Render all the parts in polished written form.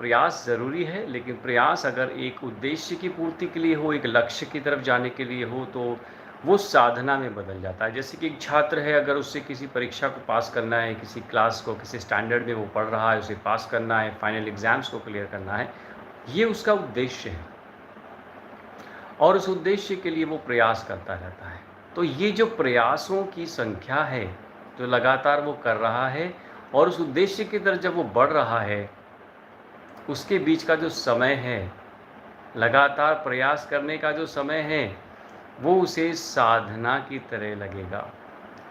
प्रयास ज़रूरी है, लेकिन प्रयास अगर एक उद्देश्य की पूर्ति के लिए हो, एक लक्ष्य की तरफ जाने के लिए हो, तो वो साधना में बदल जाता है। जैसे कि एक छात्र है, अगर उसे किसी परीक्षा को पास करना है, किसी क्लास को, किसी स्टैंडर्ड में वो पढ़ रहा है, उसे पास करना है, फाइनल एग्ज़ाम्स को क्लियर करना है, ये उसका उद्देश्य है और उस उद्देश्य के लिए वो प्रयास करता रहता है। तो ये जो प्रयासों की संख्या है, जो लगातार वो कर रहा है और उस उद्देश्य की तरफ जब वो बढ़ रहा है, उसके बीच का जो समय है, लगातार प्रयास करने का जो समय है, वो उसे साधना की तरह लगेगा।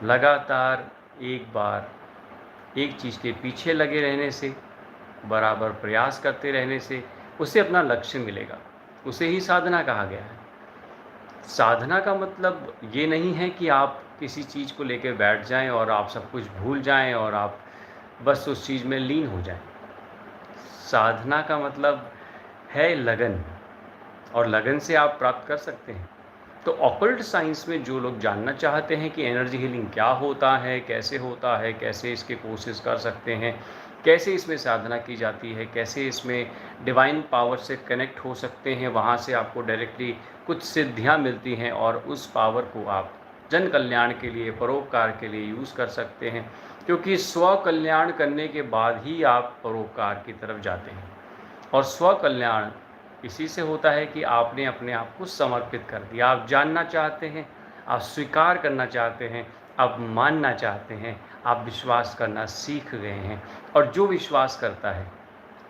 लगातार एक बार एक चीज़ के पीछे लगे रहने से, बराबर प्रयास करते रहने से उसे अपना लक्ष्य मिलेगा। उसे ही साधना कहा गया है। साधना का मतलब ये नहीं है कि आप किसी चीज़ को लेकर बैठ जाएं और आप सब कुछ भूल जाएं और आप बस उस चीज़ में लीन हो जाएं। साधना का मतलब है लगन, और लगन से आप प्राप्त कर सकते हैं। तो ऑकल्ट साइंस में जो लोग जानना चाहते हैं कि एनर्जी हीलिंग क्या होता है, कैसे इसके कोर्सेज कर सकते हैं, कैसे इसमें साधना की जाती है, कैसे इसमें डिवाइन पावर से कनेक्ट हो सकते हैं, वहाँ से आपको डायरेक्टली कुछ सिद्धियाँ मिलती हैं और उस पावर को आप जन कल्याण के लिए, परोपकार के लिए यूज़ कर सकते हैं, क्योंकि स्व कल्याण करने के बाद ही आप परोपकार की तरफ जाते हैं। और स्व कल्याण इसी से होता है कि आपने अपने आप को समर्पित कर दिया। आप जानना चाहते हैं, आप स्वीकार करना चाहते हैं, आप मानना चाहते हैं, आप विश्वास करना सीख गए हैं, और जो विश्वास करता है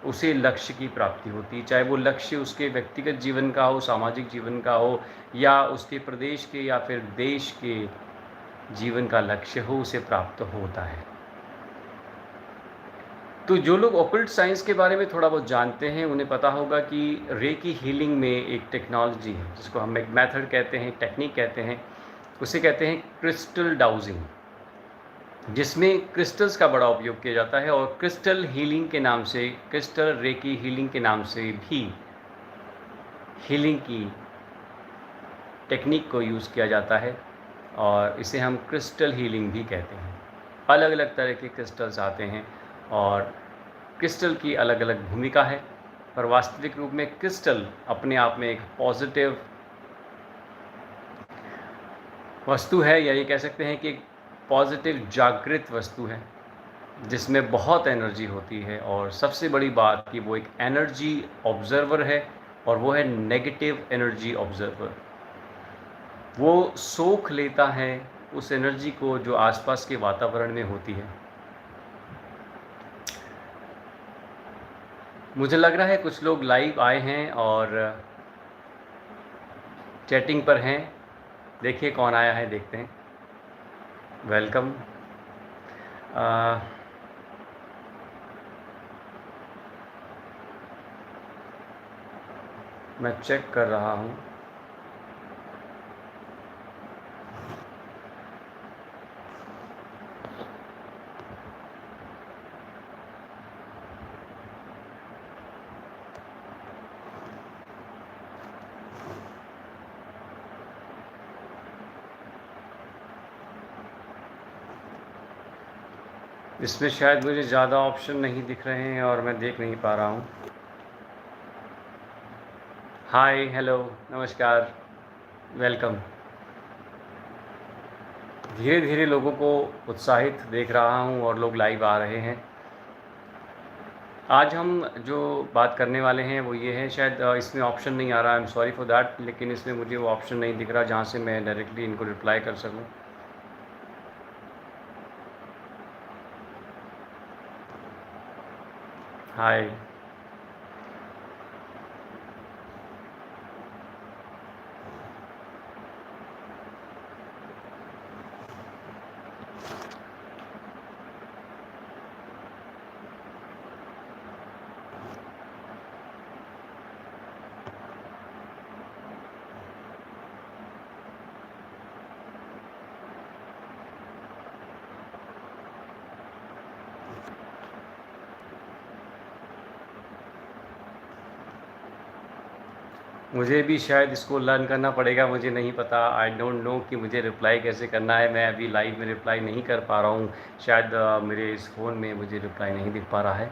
उसे लक्ष्य की प्राप्ति होती है। चाहे वो लक्ष्य उसके व्यक्तिगत जीवन का हो, सामाजिक जीवन का हो, या उसके प्रदेश के या फिर देश के जीवन का लक्ष्य हो, उसे प्राप्त होता है। तो जो लोग ऑकल्ट साइंस के बारे में थोड़ा बहुत जानते हैं, उन्हें पता होगा कि रेकी हीलिंग में एक टेक्नोलॉजी है, जिसको हम एक मेथड कहते हैं, टेक्निक कहते हैं, उसे कहते हैं क्रिस्टल डाउजिंग, जिसमें क्रिस्टल्स का बड़ा उपयोग किया जाता है। और क्रिस्टल हीलिंग के नाम से, क्रिस्टल रेकी हीलिंग के नाम से भी हीलिंग की टेक्निक को यूज़ किया जाता है, और इसे हम क्रिस्टल हीलिंग भी कहते हैं। अलग अलग तरह के क्रिस्टल्स आते हैं और क्रिस्टल की अलग अलग भूमिका है, पर वास्तविक रूप में क्रिस्टल अपने आप में एक पॉजिटिव वस्तु है, या ये कह सकते हैं कि एक पॉजिटिव जागृत वस्तु है, जिसमें बहुत एनर्जी होती है। और सबसे बड़ी बात कि वो एक एनर्जी ऑब्जर्वर है, और वो है नेगेटिव एनर्जी ऑब्जर्वर। वो सोख लेता है उस एनर्जी को जो आसपास के वातावरण में होती है। मुझे लग रहा है कुछ लोग लाइव आए हैं और चैटिंग पर हैं। देखिए कौन आया है, देखते हैं। वेलकम। मैं चेक कर रहा हूँ। इसमें शायद मुझे ज़्यादा ऑप्शन नहीं दिख रहे हैं और मैं देख नहीं पा रहा हूँ। हाय, हेलो, नमस्कार, वेलकम। धीरे धीरे लोगों को उत्साहित देख रहा हूँ और लोग लाइव आ रहे हैं। आज हम जो बात करने वाले हैं वो ये है, शायद इसमें ऑप्शन नहीं आ रहा, I am sorry for that, लेकिन इसमें मुझे वो ऑप्शन नहीं दिख रहा जहाँ से मैं डायरेक्टली इनको रिप्लाई कर सकूँ। हाय। मुझे भी शायद इसको लर्न करना पड़ेगा, मुझे नहीं पता, आई डोंट नो कि मुझे रिप्लाई कैसे करना है। मैं अभी लाइव में रिप्लाई नहीं कर पा रहा हूँ, शायद मेरे इस फ़ोन में मुझे रिप्लाई नहीं दिख पा रहा है।